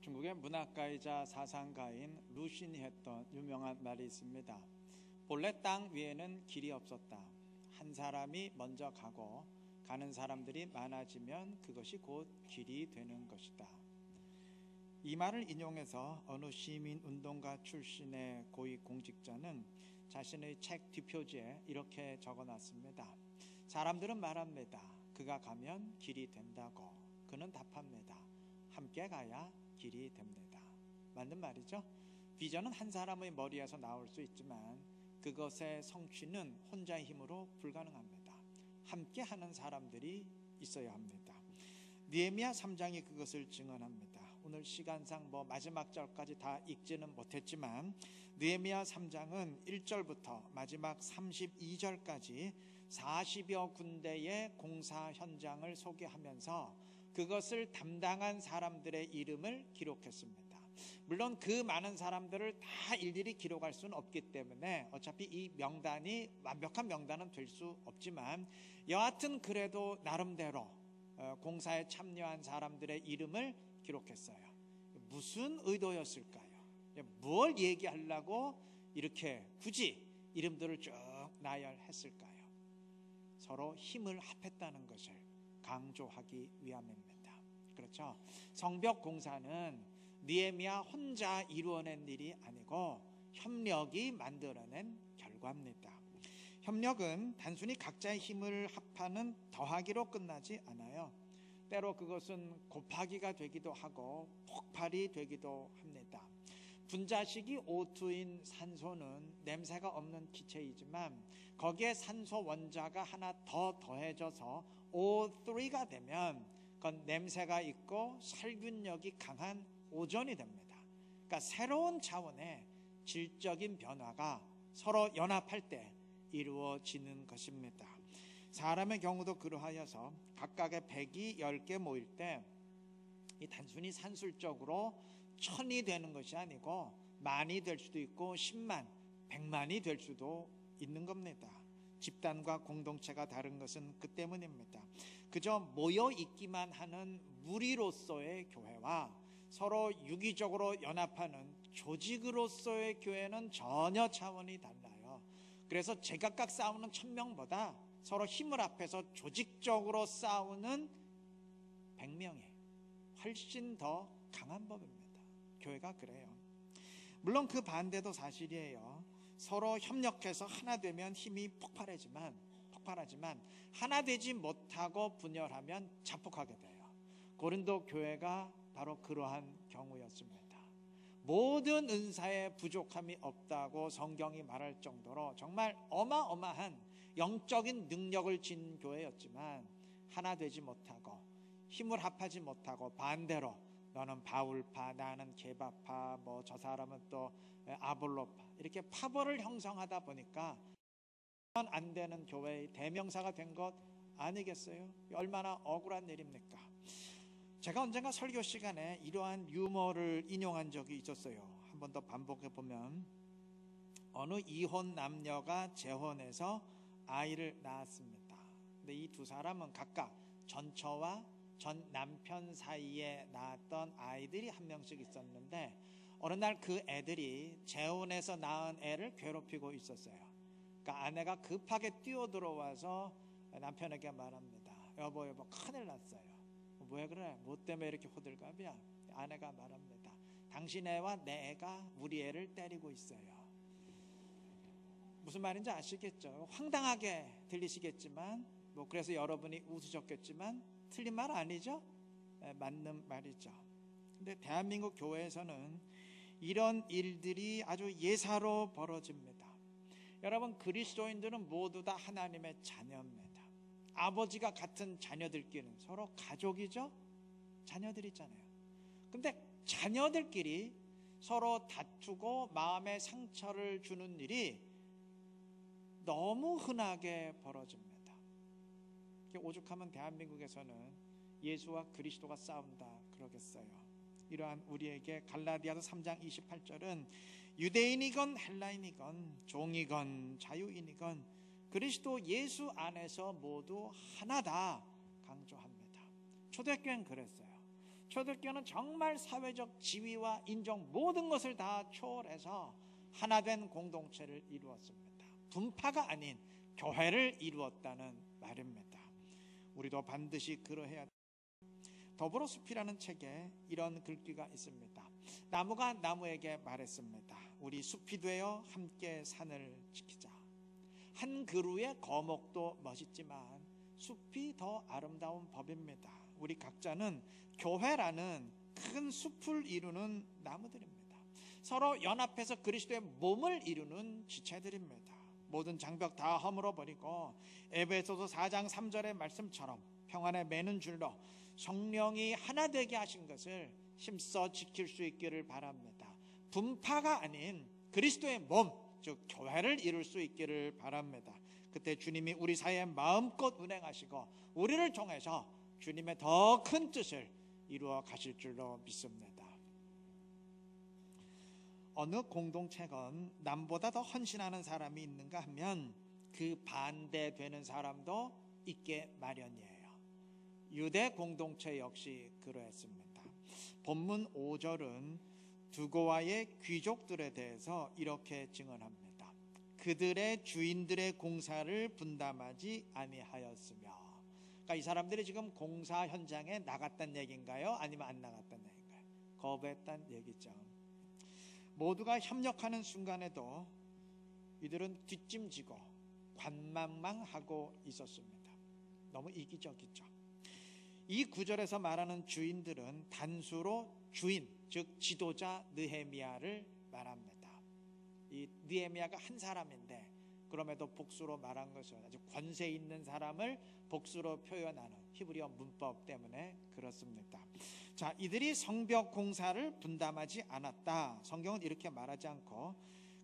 중국의 문학가이자 사상가인 루신이 했던 유명한 말이 있습니다. 본래 땅 위에는 길이 없었다. 한 사람이 먼저 가고 가는 사람들이 많아지면 그것이 곧 길이 되는 것이다. 이 말을 인용해서 어느 시민운동가 출신의 고위공직자는 자신의 책 뒷표지에 이렇게 적어놨습니다. 사람들은 말합니다. 그가 가면 길이 된다고. 그는 답합니다. 함께 가야 길이 됩니다. 맞는 말이죠. 비전은 한 사람의 머리에서 나올 수 있지만 그것의 성취는 혼자의 힘으로 불가능합니다. 함께 하는 사람들이 있어야 합니다. 느헤미야 3장이 그것을 증언합니다. 오늘 시간상 마지막 절까지 다 읽지는 못했지만 느헤미야 3장은 1절부터 마지막 32절까지 40여 군데의 공사 현장을 소개하면서 그것을 담당한 사람들의 이름을 기록했습니다. 물론 그 많은 사람들을 다 일일이 기록할 수는 없기 때문에 어차피 이 명단이 완벽한 명단은 될 수 없지만 여하튼 그래도 나름대로 공사에 참여한 사람들의 이름을 기록했어요. 무슨 의도였을까요? 뭘 얘기하려고 이렇게 굳이 이름들을 쭉 나열했을까요? 서로 힘을 합했다는 것을 강조하기 위함입니다. 그렇죠? 성벽 공사는 느헤미야 혼자 이루어낸 일이 아니고 협력이 만들어낸 결과입니다. 협력은 단순히 각자의 힘을 합하는 더하기로 끝나지 않아요. 때로 그것은 곱하기가 되기도 하고 폭발이 되기도 합니다. 분자식이 O2인 산소는 냄새가 없는 기체이지만 거기에 산소 원자가 하나 더 더해져서 O3가 되면 그건 냄새가 있고 살균력이 강한 오존이 됩니다. 그러니까 새로운 차원의 질적인 변화가 서로 연합할 때 이루어지는 것입니다. 사람의 경우도 그러하여서 각각의 100이 10개 모일 때 이 단순히 산술적으로 1000이 되는 것이 아니고 만이 될 수도 있고 10만, 100만이 될 수도 있는 겁니다. 집단과 공동체가 다른 것은 그 때문입니다. 그저 모여 있기만 하는 무리로서의 교회와 서로 유기적으로 연합하는 조직으로서의 교회는 전혀 차원이 달라요. 그래서 제각각 싸우는 1000명보다 서로 힘을 합해서 조직적으로 싸우는 100명이 훨씬 더 강한 법입니다. 교회가 그래요. 물론 그 반대도 사실이에요. 서로 협력해서 하나 되면 힘이 폭발하지만 하나 되지 못하고 분열하면 자폭하게 돼요. 고린도 교회가 바로 그러한 경우였습니다. 모든 은사에 부족함이 없다고 성경이 말할 정도로 정말 어마어마한 영적인 능력을 진 교회였지만 하나 되지 못하고 힘을 합하지 못하고 반대로 너는 바울파, 나는 게바파, 저 사람은 또 아볼로파 이렇게 파벌을 형성하다 보니까 안 되는 교회의 대명사가 된 것 아니겠어요? 얼마나 억울한 일입니까? 제가 언젠가 설교 시간에 이러한 유머를 인용한 적이 있었어요. 한 번 더 반복해 보면 어느 이혼 남녀가 재혼해서 아이를 낳았습니다. 근데 이 두 사람은 각각 전처와 전 남편 사이에 낳았던 아이들이 한 명씩 있었는데 어느 날 그 애들이 재혼해서 낳은 애를 괴롭히고 있었어요. 그러니까 아내가 급하게 뛰어들어와서 남편에게 말합니다. 여보 큰일 났어요. 왜 그래? 뭐 때문에 이렇게 호들갑이야? 아내가 말합니다. 당신 애와 내 애가 우리 애를 때리고 있어요. 무슨 말인지 아시겠죠? 황당하게 들리시겠지만 그래서 여러분이 웃으셨겠지만 틀린 말 아니죠? 맞는 말이죠. 근데 대한민국 교회에서는 이런 일들이 아주 예사로 벌어집니다. 여러분, 그리스도인들은 모두 다 하나님의 자녀입니다. 아버지가 같은 자녀들끼리는 서로 가족이죠? 자녀들 있잖아요. 근데 자녀들끼리 서로 다투고 마음에 상처를 주는 일이 너무 흔하게 벌어집니다. 오죽하면 대한민국에서는 예수와 그리스도가 싸운다 그러겠어요. 이러한 우리에게 갈라디아서 3장 28절은 유대인이건 헬라인이건 종이건 자유인이건 그리스도 예수 안에서 모두 하나다 강조합니다. 초대교회는 그랬어요. 초대교회는 정말 사회적 지위와 인종 모든 것을 다 초월해서 하나된 공동체를 이루었습니다. 분파가 아닌 교회를 이루었다는 말입니다. 우리도 반드시 그러해야 합니다. 더불어 숲이라는 책에 이런 글귀가 있습니다. 나무가 나무에게 말했습니다. 우리 숲이 되어 함께 산을 지키자. 한 그루의 거목도 멋있지만 숲이 더 아름다운 법입니다. 우리 각자는 교회라는 큰 숲을 이루는 나무들입니다. 서로 연합해서 그리스도의 몸을 이루는 지체들입니다. 모든 장벽 다 허물어버리고 에베소서 4장 3절의 말씀처럼 평안에 매는 줄로 성령이 하나 되게 하신 것을 힘써 지킬 수 있기를 바랍니다. 분파가 아닌 그리스도의 몸, 즉 교회를 이룰 수 있기를 바랍니다. 그때 주님이 우리 사이에 마음껏 운행하시고 우리를 통해서 주님의 더 큰 뜻을 이루어 가실 줄로 믿습니다. 어느 공동체건 남보다 더 헌신하는 사람이 있는가 하면 그 반대되는 사람도 있게 마련이에요. 유대 공동체 역시 그러했습니다. 본문 5절은 두고와의 귀족들에 대해서 이렇게 증언합니다. 그들의 주인들의 공사를 분담하지 아니하였으며. 그러니까 이 사람들이 지금 공사 현장에 나갔다는 얘기인가요? 아니면 안 나갔다는 얘기인가요? 거부했다는 얘기죠. 모두가 협력하는 순간에도 이들은 뒷짐지고 관망만 하고 있었습니다. 너무 이기적이죠. 이 구절에서 말하는 주인들은 단수로 주인, 즉 지도자 느헤미야를 말합니다. 이 느헤미야가 한 사람인데 그럼에도 복수로 말한 것은 아주 권세 있는 사람을 복수로 표현하는 히브리어 문법 때문에 그렇습니다. 자, 이들이 성벽 공사를 분담하지 않았다. 성경은 이렇게 말하지 않고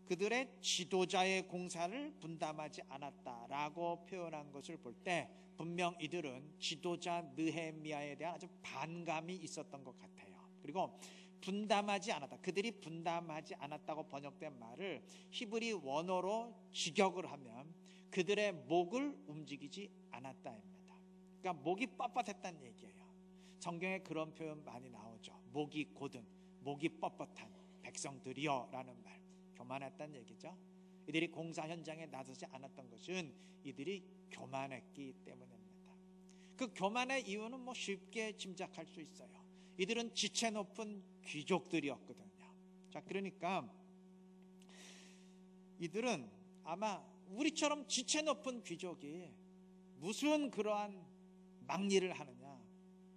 그들의 지도자의 공사를 분담하지 않았다라고 표현한 것을 볼 때 분명 이들은 지도자 느헤미야에 대한 아주 반감이 있었던 것 같아요. 그리고 분담하지 않았다. 그들이 분담하지 않았다고 번역된 말을 히브리 원어로 직역을 하면 그들의 목을 움직이지 않았다입니다. 그러니까 목이 뻣뻣했다는 얘기예요. 성경에 그런 표현 많이 나오죠. 목이 곧은, 목이 뻣뻣한 백성들이여 라는 말. 교만했다는 얘기죠. 이들이 공사 현장에 나서지 않았던 것은 이들이 교만했기 때문입니다. 그 교만의 이유는 뭐 쉽게 짐작할 수 있어요. 이들은 지체 높은 귀족들이었거든요. 자, 그러니까 이들은 아마 우리처럼 지체 높은 귀족이 무슨 그러한 막리를 하느냐,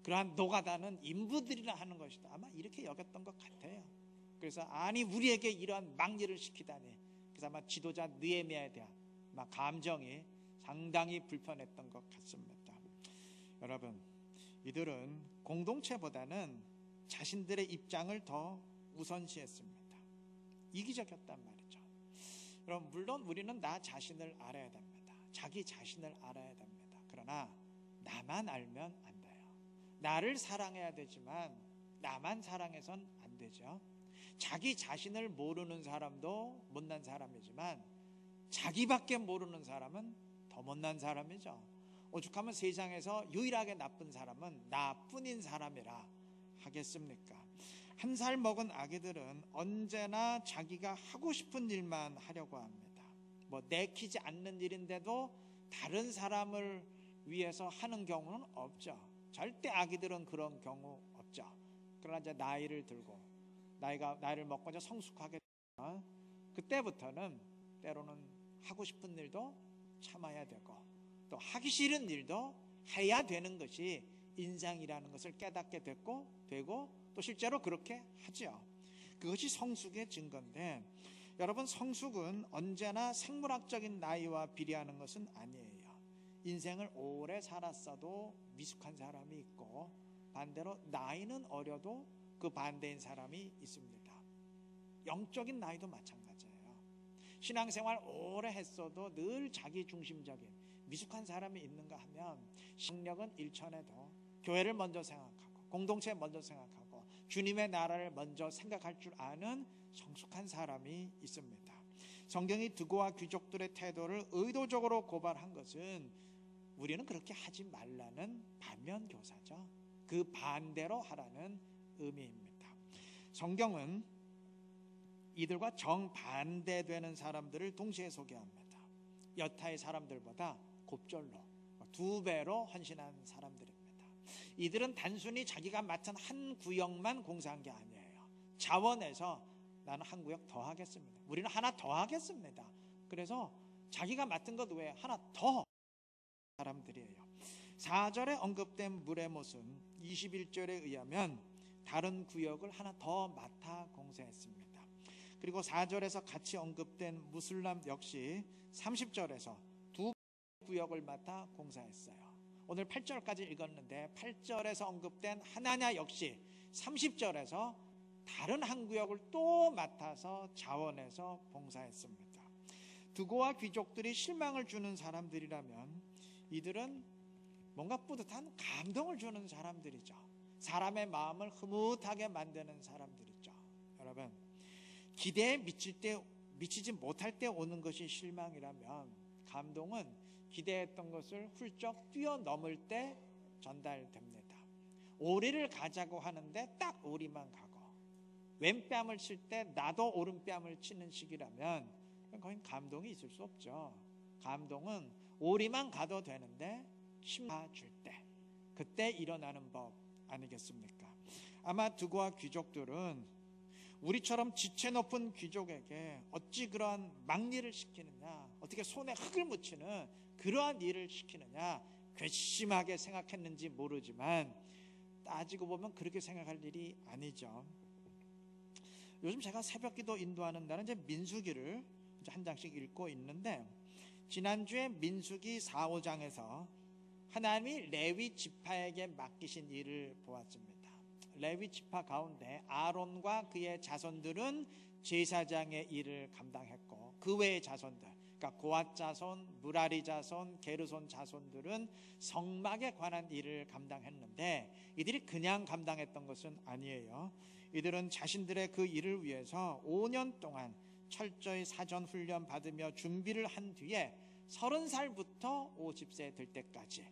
그러한 노가다는 인부들이라 하는 것이다. 아마 이렇게 여겼던 것 같아요. 그래서 아니 우리에게 이러한 막리를 시키다니. 그래서 아마 지도자 느헤미야에 대한 아마 감정이 상당히 불편했던 것 같습니다. 여러분, 이들은 공동체보다는 자신들의 입장을 더 우선시했습니다. 이기적이었단 말이죠. 그럼 물론 우리는 나 자신을 알아야 됩니다. 자기 자신을 알아야 됩니다. 그러나 나만 알면 안 돼요. 나를 사랑해야 되지만 나만 사랑해선 안 되죠. 자기 자신을 모르는 사람도 못난 사람이지만 자기밖에 모르는 사람은 더 못난 사람이죠. 오죽하면 세상에서 유일하게 나쁜 사람은 나뿐인 사람이라 하겠습니까? 한 살 먹은 아기들은 언제나 자기가 하고 싶은 일만 하려고 합니다. 뭐 내키지 않는 일인데도 다른 사람을 위해서 하는 경우는 없죠. 절대 아기들은 그런 경우 없죠. 그러나 이제 나이를 들고 나이를 먹고 이제 성숙하게 되면 그때부터는 때로는 하고 싶은 일도 참아야 되고 또 하기 싫은 일도 해야 되는 것이 인생이라는 것을 깨닫게 되고 또 실제로 그렇게 하죠. 그것이 성숙의 증거인데, 여러분, 성숙은 언제나 생물학적인 나이와 비례하는 것은 아니에요. 인생을 오래 살았어도 미숙한 사람이 있고 반대로 나이는 어려도 그 반대인 사람이 있습니다. 영적인 나이도 마찬가지예요. 신앙생활 오래 했어도 늘 자기중심적인 미숙한 사람이 있는가 하면 신력은 일천에도 교회를 먼저 생각하고 공동체 먼저 생각하고 주님의 나라를 먼저 생각할 줄 아는 성숙한 사람이 있습니다. 성경이 두고와 귀족들의 태도를 의도적으로 고발한 것은 우리는 그렇게 하지 말라는 반면교사죠. 그 반대로 하라는 의미입니다. 성경은 이들과 정반대되는 사람들을 동시에 소개합니다. 여타의 사람들보다 곱절로 2배로 헌신한 사람들입니다. 이들은 단순히 자기가 맡은 한 구역만 공사한 게 아니에요. 자원해서 나는 한 구역 더 하겠습니다. 우리는 하나 더 하겠습니다. 그래서 자기가 맡은 것 외에 하나 더 사람들이에요. 4절에 언급된 무레못은 21절에 의하면 다른 구역을 하나 더 맡아 공사했습니다. 그리고 4절에서 같이 언급된 무술람 역시 30절에서 두 구역을 맡아 공사했어요. 오늘 8절까지 읽었는데 8절에서 언급된 하나냐 역시 30절에서 다른 한 구역을 또 맡아서 자원해서 봉사했습니다. 두고와 귀족들이 실망을 주는 사람들이라면 이들은 뭔가 뿌듯한 감동을 주는 사람들이죠. 사람의 마음을 흐뭇하게 만드는 사람들이죠. 여러분, 기대에 미치지 못할 때 오는 것이 실망이라면 감동은 기대했던 것을 훌쩍 뛰어넘을 때 전달됩니다. 오리를 가자고 하는데 딱 오리만 가고, 왼뺨을 칠 때 나도 오른뺨을 치는 식이라면 거긴 감동이 있을 수 없죠. 감동은 오리만 가도 되는데 심화 줄 때, 그때 일어나는 법 아니겠습니까? 아마 두고와 귀족들은 우리처럼 지체 높은 귀족에게 어찌 그러한 막일을 시키느냐, 어떻게 손에 흙을 묻히는 그러한 일을 시키느냐 괘씸하게 생각했는지 모르지만 따지고 보면 그렇게 생각할 일이 아니죠. 요즘 제가 새벽기도 인도하는 날은 이제 민수기를 이제 한 장씩 읽고 있는데, 지난주에 민수기 4, 5장에서 하나님이 레위 지파에게 맡기신 일을 보았습니다. 레위 지파 가운데 아론과 그의 자손들은 제사장의 일을 감당했고, 그 외의 자손들, 그러니까 고앗 자손, 무라리 자손, 게르손 자손들은 성막에 관한 일을 감당했는데 이들이 그냥 감당했던 것은 아니에요. 이들은 자신들의 그 일을 위해서 5년 동안 철저히 사전 훈련 받으며 준비를 한 뒤에 30살부터 50세 될 때까지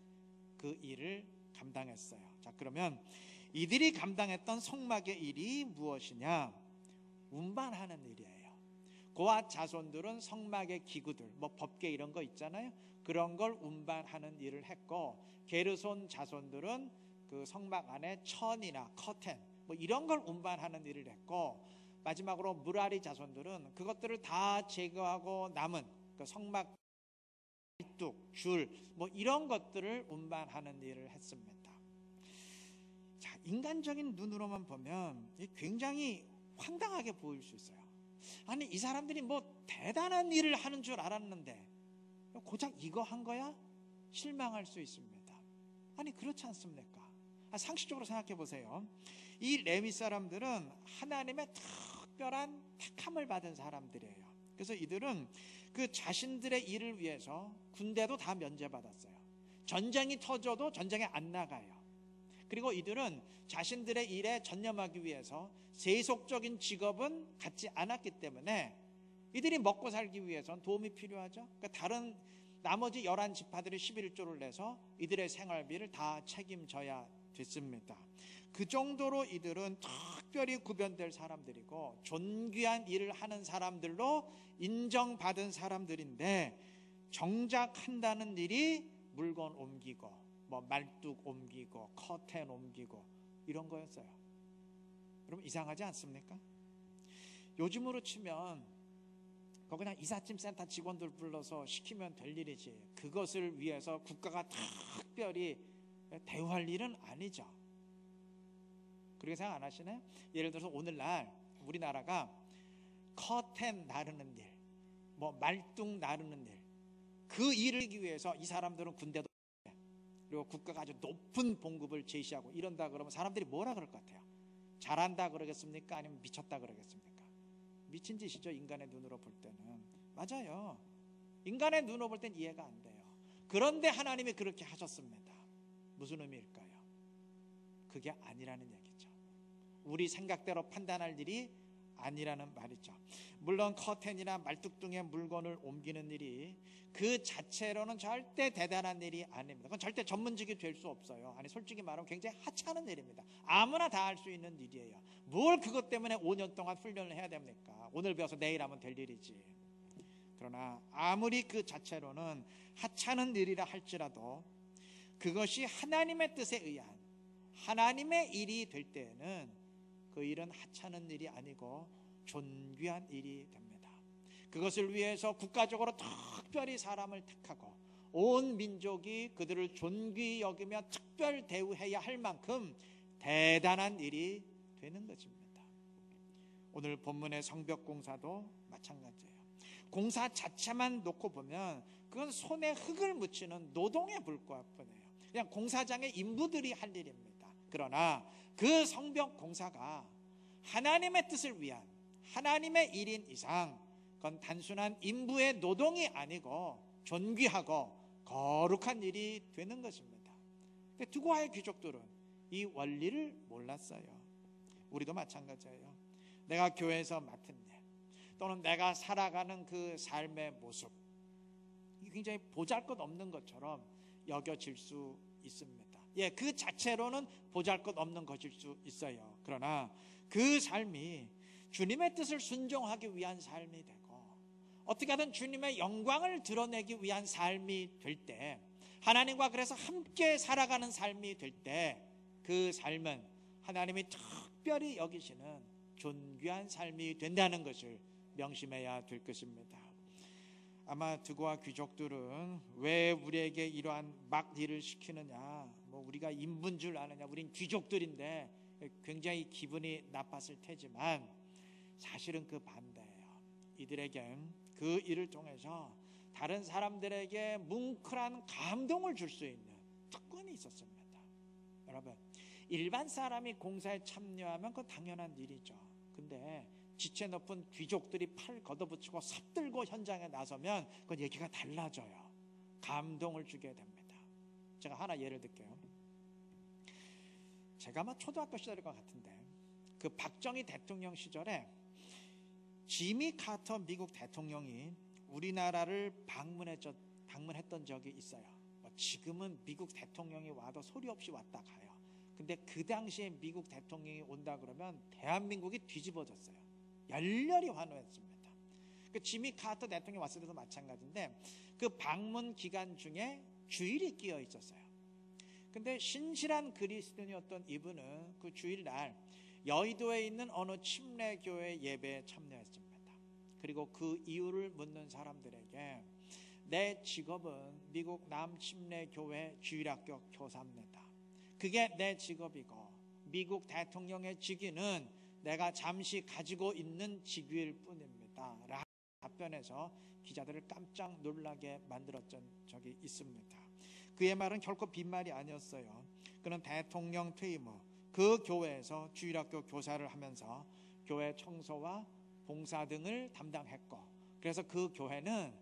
그 일을 감당했어요. 자, 그러면 이들이 감당했던 성막의 일이 무엇이냐? 운반하는 일이에요. 고앗 자손들은 성막의 기구들, 뭐 법궤 이런 거 있잖아요. 그런 걸 운반하는 일을 했고, 게르손 자손들은 그 성막 안에 천이나 커튼 뭐 이런 걸 운반하는 일을 했고, 마지막으로 무라리 자손들은 그것들을 다 제거하고 남은 그 성막 말뚝, 줄 뭐 이런 것들을 운반하는 일을 했습니다. 자, 인간적인 눈으로만 보면 굉장히 황당하게 보일 수 있어요. 아니, 이 사람들이 뭐 대단한 일을 하는 줄 알았는데 고작 이거 한 거야? 실망할 수 있습니다. 아니, 그렇지 않습니까? 상식적으로 생각해 보세요. 이 레위 사람들은 하나님의 특별한 택함을 받은 사람들이에요. 그래서 이들은 그 자신들의 일을 위해서 군대도 다 면제받았어요. 전쟁이 터져도 전쟁에 안 나가요. 그리고 이들은 자신들의 일에 전념하기 위해서 세속적인 직업은 갖지 않았기 때문에 이들이 먹고 살기 위해서는 도움이 필요하죠. 그러니까 다른 나머지 11지파들이 11조를 내서 이들의 생활비를 다 책임져야 됐습니다. 그 정도로 이들은 특별히 구별될 사람들이고 존귀한 일을 하는 사람들로 인정받은 사람들인데, 정작 한다는 일이 물건 옮기고 뭐 말뚝 옮기고 커튼 옮기고 이런 거였어요. 여러분, 이상하지 않습니까? 요즘으로 치면 그냥 이삿짐 센터 직원들 불러서 시키면 될 일이지, 그것을 위해서 국가가 특별히 대우할 일은 아니죠. 그렇게 생각 안 하시나요? 예를 들어서 오늘날 우리나라가 커튼 나르는 일, 뭐 말뚝 나르는 일, 그 일을 하기 위해서 이 사람들은 군대도 그리고 국가가 아주 높은 봉급을 제시하고 이런다 그러면 사람들이 뭐라 그럴 것 같아요? 잘한다 그러겠습니까? 아니면 미쳤다 그러겠습니까? 미친 짓이죠, 인간의 눈으로 볼 때는. 맞아요. 인간의 눈으로 볼 땐 이해가 안 돼요. 그런데 하나님이 그렇게 하셨습니다. 무슨 의미일까요? 그게 아니라는 얘기죠. 우리 생각대로 판단할 일이 아니라는 말이죠. 물론 커튼이나 말뚝 등의 물건을 옮기는 일이 그 자체로는 절대 대단한 일이 아닙니다. 그건 절대 전문직이 될 수 없어요. 아니 솔직히 말하면 굉장히 하찮은 일입니다. 아무나 다 할 수 있는 일이에요. 뭘 그것 때문에 5년 동안 훈련을 해야 됩니까? 오늘 배워서 내일 하면 될 일이지. 그러나 아무리 그 자체로는 하찮은 일이라 할지라도 그것이 하나님의 뜻에 의한 하나님의 일이 될 때에는 그 일은 하찮은 일이 아니고 존귀한 일이 됩니다. 그것을 위해서 국가적으로 특별히 사람을 택하고 온 민족이 그들을 존귀히 여기며 특별 대우해야 할 만큼 대단한 일이 되는 것입니다. 오늘 본문의 성벽공사도 마찬가지예요. 공사 자체만 놓고 보면 그건 손에 흙을 묻히는 노동에 불과할 뿐이에요. 그냥 공사장의 인부들이 할 일입니다. 그러나 그 성벽 공사가 하나님의 뜻을 위한 하나님의 일인 이상 그건 단순한 인부의 노동이 아니고 존귀하고 거룩한 일이 되는 것입니다. 근데 두고아의 귀족들은 이 원리를 몰랐어요. 우리도 마찬가지예요. 내가 교회에서 맡은 일 또는 내가 살아가는 그 삶의 모습 굉장히 보잘것없는 것처럼 여겨질 수 있습니다. 그 자체로는 보잘것없는 것일 수 있어요. 그러나 그 삶이 주님의 뜻을 순종하기 위한 삶이 되고 어떻게 하든 주님의 영광을 드러내기 위한 삶이 될 때 하나님과 그래서 함께 살아가는 삶이 될 때 그 삶은 하나님이 특별히 여기시는 존귀한 삶이 된다는 것을 명심해야 될 것입니다. 아마 두고와 귀족들은 왜 우리에게 이러한 막 일을 시키느냐, 우리가 인부인 줄 아느냐, 우린 귀족들인데 굉장히 기분이 나빴을 테지만 사실은 그 반대예요. 이들에겐 그 일을 통해서 다른 사람들에게 뭉클한 감동을 줄 수 있는 특권이 있었습니다. 여러분, 일반 사람이 공사에 참여하면 그건 당연한 일이죠. 근데 지체 높은 귀족들이 팔 걷어붙이고 삽들고 현장에 나서면 그건 얘기가 달라져요. 감동을 주게 됩니다. 제가 하나 예를 들게요. 제가 아마 초등학교 시절일 것 같은데 그 박정희 대통령 시절에 지미 카터 미국 대통령이 우리나라를 방문했던 적이 있어요. 지금은 미국 대통령이 와도 소리 없이 왔다 가요. 근데 그 당시에 미국 대통령이 온다 그러면 대한민국이 뒤집어졌어요. 열렬히 환호했습니다. 그 지미 카터 대통령이 왔을 때도 마찬가지인데 그 방문 기간 중에 주일이 끼어 있었어요. 근데 신실한 그리스도인이었던 이분은 그 주일날 여의도에 있는 어느 침례교회 예배에 참여했습니다. 그리고 그 이유를 묻는 사람들에게 내 직업은 미국 남침례교회 주일학교 교사입니다. 그게 내 직업이고 미국 대통령의 직위는 내가 잠시 가지고 있는 직위일 뿐입니다. 라고 답변해서 기자들을 깜짝 놀라게 만들었던 적이 있습니다. 그의 말은 결코 빈말이 아니었어요. 그는 대통령 퇴임 후 그 교회에서 주일학교 교사를 하면서 교회 청소와 봉사 등을 담당했고 그래서 그 교회는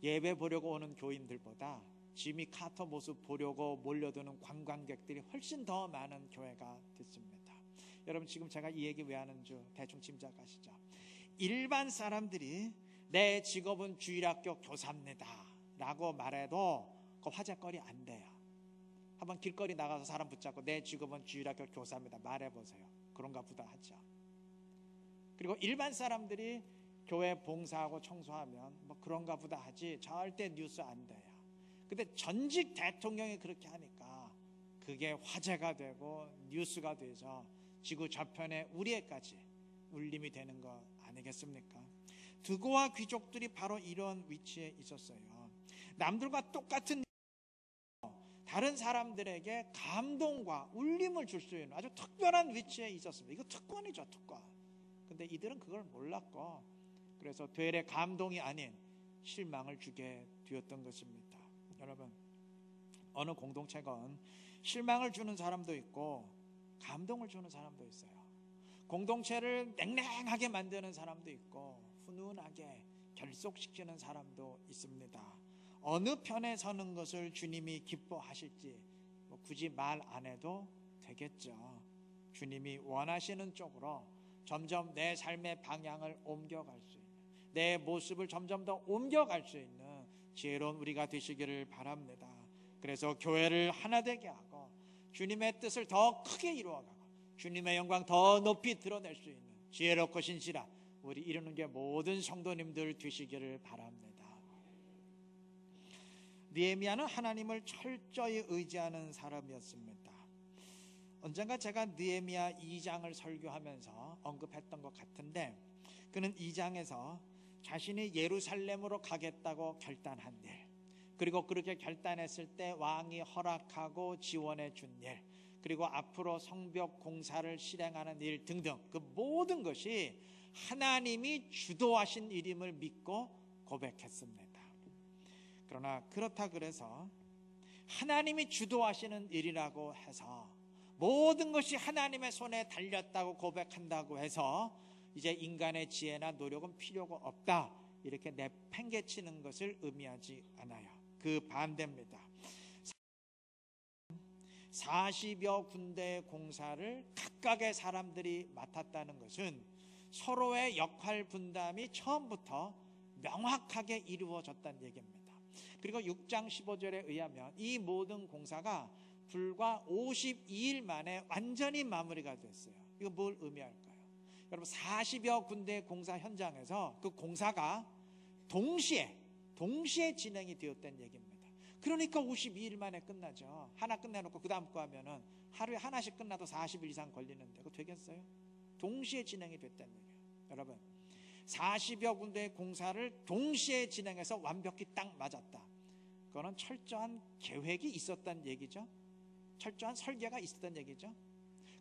예배 보려고 오는 교인들보다 지미 카터 모습 보려고 몰려드는 관광객들이 훨씬 더 많은 교회가 됐습니다. 여러분 지금 제가 이 얘기 왜 하는 줄 대충 짐작하시죠? 일반 사람들이 내 직업은 주일학교 교사입니다 라고 말해도 그 화제거리 안 돼요. 한번 길거리 나가서 사람 붙잡고 내 직업은 주일학교 교사입니다 말해보세요. 그런가 보다 하죠. 그리고 일반 사람들이 교회 봉사하고 청소하면 그런가 보다 하지 절대 뉴스 안 돼요. 근데 전직 대통령이 그렇게 하니까 그게 화제가 되고 뉴스가 돼서 지구 저편에 우리에까지 울림이 되는 거 아니겠습니까? 드고와 귀족들이 바로 이런 위치에 있었어요. 남들과 똑같은 다른 사람들에게 감동과 울림을 줄 수 있는 아주 특별한 위치에 있었습니다. 이거 특권이죠, 특권. 근데 이들은 그걸 몰랐고 그래서 되레 감동이 아닌 실망을 주게 되었던 것입니다. 여러분, 어느 공동체건 실망을 주는 사람도 있고 감동을 주는 사람도 있어요. 공동체를 냉랭하게 만드는 사람도 있고 훈훈하게 결속시키는 사람도 있습니다. 어느 편에 서는 것을 주님이 기뻐하실지 굳이 말 안 해도 되겠죠. 주님이 원하시는 쪽으로 점점 내 삶의 방향을 옮겨갈 수 있는, 내 모습을 점점 더 옮겨갈 수 있는 지혜로운 우리가 되시기를 바랍니다. 그래서 교회를 하나 되게 하고 주님의 뜻을 더 크게 이루어가고 주님의 영광 더 높이 드러낼 수 있는 지혜롭고 신실한 우리 이루는 게 모든 성도님들 되시기를 바랍니다. 느헤미야는 하나님을 철저히 의지하는 사람이었습니다. 언젠가 제가 느헤미야 2장을 설교하면서 언급했던 것 같은데, 그는 2장에서 자신이 예루살렘으로 가겠다고 결단한 일, 그리고 그렇게 결단했을 때 왕이 허락하고 지원해 준 일, 그리고 앞으로 성벽 공사를 실행하는 일 등등 그 모든 것이 하나님이 주도하신 일임을 믿고 고백했습니다. 그러나 그렇다 그래서 하나님이 주도하시는 일이라고 해서 모든 것이 하나님의 손에 달렸다고 고백한다고 해서 이제 인간의 지혜나 노력은 필요가 없다 이렇게 내팽개치는 것을 의미하지 않아요. 그 반대입니다. 40여 군데의 공사를 각각의 사람들이 맡았다는 것은 서로의 역할 분담이 처음부터 명확하게 이루어졌다는 얘기입니다. 그리고 6장 15절에 의하면 이 모든 공사가 불과 52일 만에 완전히 마무리가 됐어요. 이거 뭘 의미할까요? 여러분 40여 군데의 공사 현장에서 그 공사가 동시에 진행이 되었다는 얘기입니다. 그러니까 52일 만에 끝나죠. 하나 끝내놓고 그 다음 거 하면은 하루에 하나씩 끝나도 40일 이상 걸리는데 그거 되겠어요? 동시에 진행이 됐다는 얘기예요. 여러분 40여 군데의 공사를 동시에 진행해서 완벽히 딱 맞았다. 그거는 철저한 계획이 있었다는 얘기죠. 철저한 설계가 있었다는 얘기죠.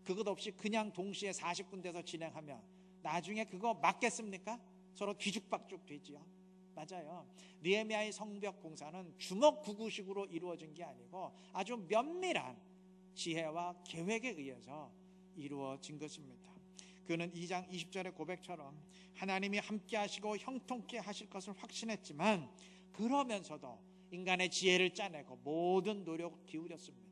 그것 없이 그냥 동시에 40군데에서 진행하면 나중에 그거 맞겠습니까? 서로 뒤죽박죽 되지요. 맞아요. 느헤미야의 성벽 공사는 주먹구구식으로 이루어진 게 아니고 아주 면밀한 지혜와 계획에 의해서 이루어진 것입니다. 그는 2장 20절의 고백처럼 하나님이 함께 하시고 형통케 하실 것을 확신했지만 그러면서도 인간의 지혜를 짜내고 모든 노력을 기울였습니다.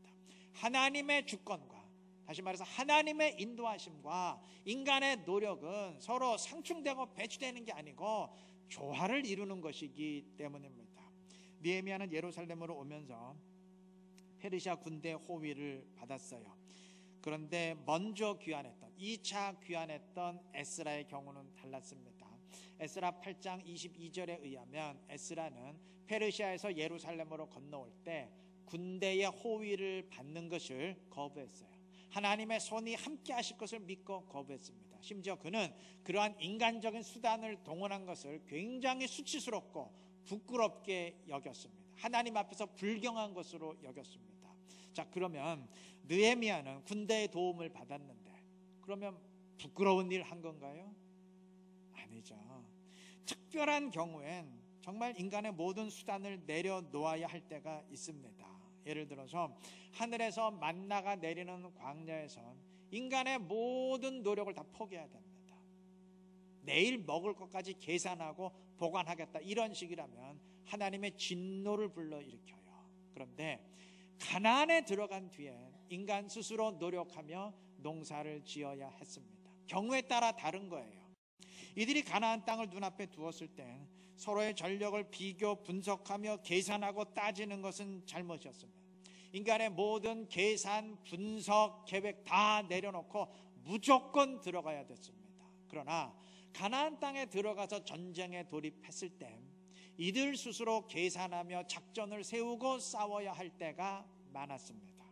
하나님의 주권과 다시 말해서 하나님의 인도하심과 인간의 노력은 서로 상충되고 배치되는 게 아니고 조화를 이루는 것이기 때문입니다. 느헤미야는 예루살렘으로 오면서 페르시아 군대 호위를 받았어요. 그런데 먼저 귀환했던 2차 귀환했던 에스라의 경우는 달랐습니다. 에스라 8장 22절에 의하면 에스라는 페르시아에서 예루살렘으로 건너올 때 군대의 호위를 받는 것을 거부했어요. 하나님의 손이 함께 하실 것을 믿고 거부했습니다. 심지어 그는 그러한 인간적인 수단을 동원한 것을 굉장히 수치스럽고 부끄럽게 여겼습니다. 하나님 앞에서 불경한 것으로 여겼습니다. 자, 그러면 느헤미야는 군대의 도움을 받았는데 그러면 부끄러운 일 한 건가요? 아니죠. 특별한 경우엔 정말 인간의 모든 수단을 내려놓아야 할 때가 있습니다. 예를 들어서 하늘에서 만나가 내리는 광야에선 인간의 모든 노력을 다 포기해야 됩니다. 내일 먹을 것까지 계산하고 보관하겠다 이런 식이라면 하나님의 진노를 불러일으켜요. 그런데 가나안에 들어간 뒤에 인간 스스로 노력하며 농사를 지어야 했습니다. 경우에 따라 다른 거예요. 이들이 가나안 땅을 눈앞에 두었을 땐 서로의 전력을 비교 분석하며 계산하고 따지는 것은 잘못이었습니다. 인간의 모든 계산, 분석, 계획 다 내려놓고 무조건 들어가야 됐습니다. 그러나 가나안 땅에 들어가서 전쟁에 돌입했을 때 이들 스스로 계산하며 작전을 세우고 싸워야 할 때가 많았습니다.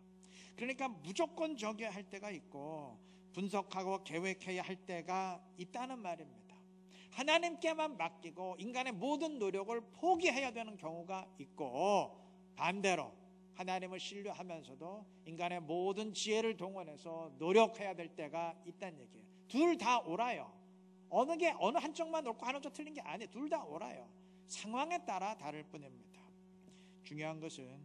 그러니까 무조건 저기야 할 때가 있고 분석하고 계획해야 할 때가 있다는 말입니다. 하나님께만 맡기고 인간의 모든 노력을 포기해야 되는 경우가 있고 반대로 하나님을 신뢰하면서도 인간의 모든 지혜를 동원해서 노력해야 될 때가 있다는 얘기예요. 둘 다 옳아요. 어느 한쪽만 옳고 한쪽 틀린 게 아니에요. 둘 다 옳아요. 상황에 따라 다를 뿐입니다. 중요한 것은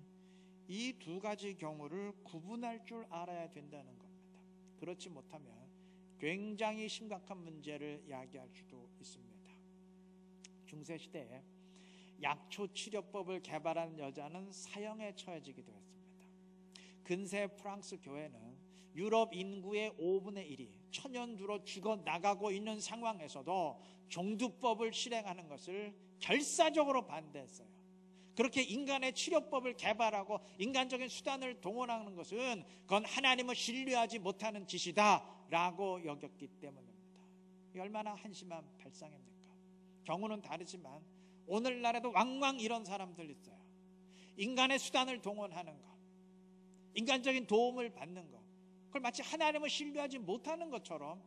이 두 가지 경우를 구분할 줄 알아야 된다는 겁니다. 그렇지 못하면 굉장히 심각한 문제를 야기할 수도 있습니다. 중세시대에 약초 치료법을 개발한 여자는 사형에 처해지기도 했습니다. 근세 프랑스 교회는 유럽 인구의 5분의 1이 천연두로 죽어나가고 있는 상황에서도 종두법을 실행하는 것을 결사적으로 반대했어요. 그렇게 인간의 치료법을 개발하고 인간적인 수단을 동원하는 것은 그건 하나님을 신뢰하지 못하는 짓이다라고 여겼기 때문입니다. 얼마나 한심한 발상입니까? 경우는 다르지만 오늘날에도 왕왕 이런 사람들 있어요. 인간의 수단을 동원하는 것, 인간적인 도움을 받는 것, 그걸 마치 하나님을 신뢰하지 못하는 것처럼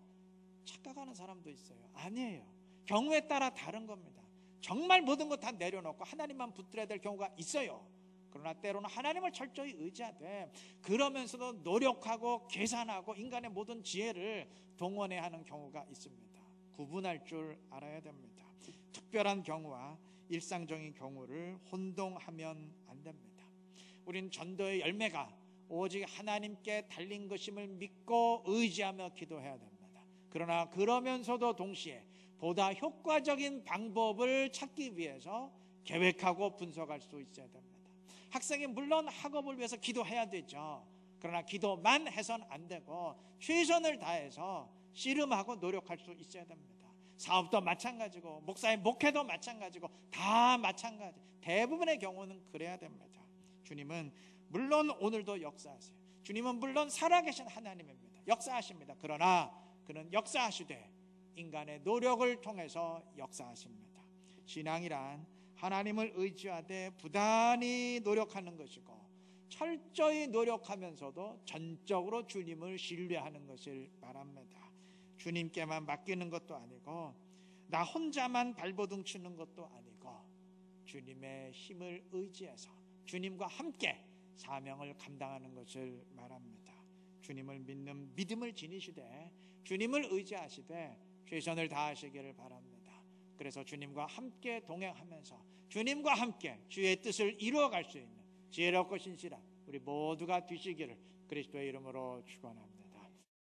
착각하는 사람도 있어요. 아니에요. 경우에 따라 다른 겁니다. 정말 모든 것 다 내려놓고 하나님만 붙들어야 될 경우가 있어요. 그러나 때로는 하나님을 철저히 의지하되 그러면서도 노력하고 계산하고 인간의 모든 지혜를 동원해야 하는 경우가 있습니다. 구분할 줄 알아야 됩니다. 특별한 경우와 일상적인 경우를 혼동하면 안 됩니다. 우린 전도의 열매가 오직 하나님께 달린 것임을 믿고 의지하며 기도해야 됩니다. 그러나 그러면서도 동시에 보다 효과적인 방법을 찾기 위해서 계획하고 분석할 수 있어야 됩니다. 학생이 물론 학업을 위해서 기도해야 되죠. 그러나 기도만 해서는 안 되고 최선을 다해서 씨름하고 노력할 수 있어야 됩니다. 사업도 마찬가지고 목사의 목회도 마찬가지고 다 마찬가지. 대부분의 경우는 그래야 됩니다. 주님은 물론 오늘도 역사하세요. 주님은 물론 살아계신 하나님입니다. 역사하십니다. 그러나 그는 역사하시되 인간의 노력을 통해서 역사하십니다. 신앙이란 하나님을 의지하되 부단히 노력하는 것이고 철저히 노력하면서도 전적으로 주님을 신뢰하는 것을 말합니다. 주님께만 맡기는 것도 아니고 나 혼자만 발버둥 치는 것도 아니고 주님의 힘을 의지해서 주님과 함께 사명을 감당하는 것을 말합니다. 주님을 믿는 믿음을 지니시되 주님을 의지하시되 최선을 다하시기를 바랍니다. 그래서 주님과 함께 동행하면서 주님과 함께 주의 뜻을 이루어갈 수 있는 지혜롭고 신실한 우리 모두가 되시기를 그리스도의 이름으로 축원합니다.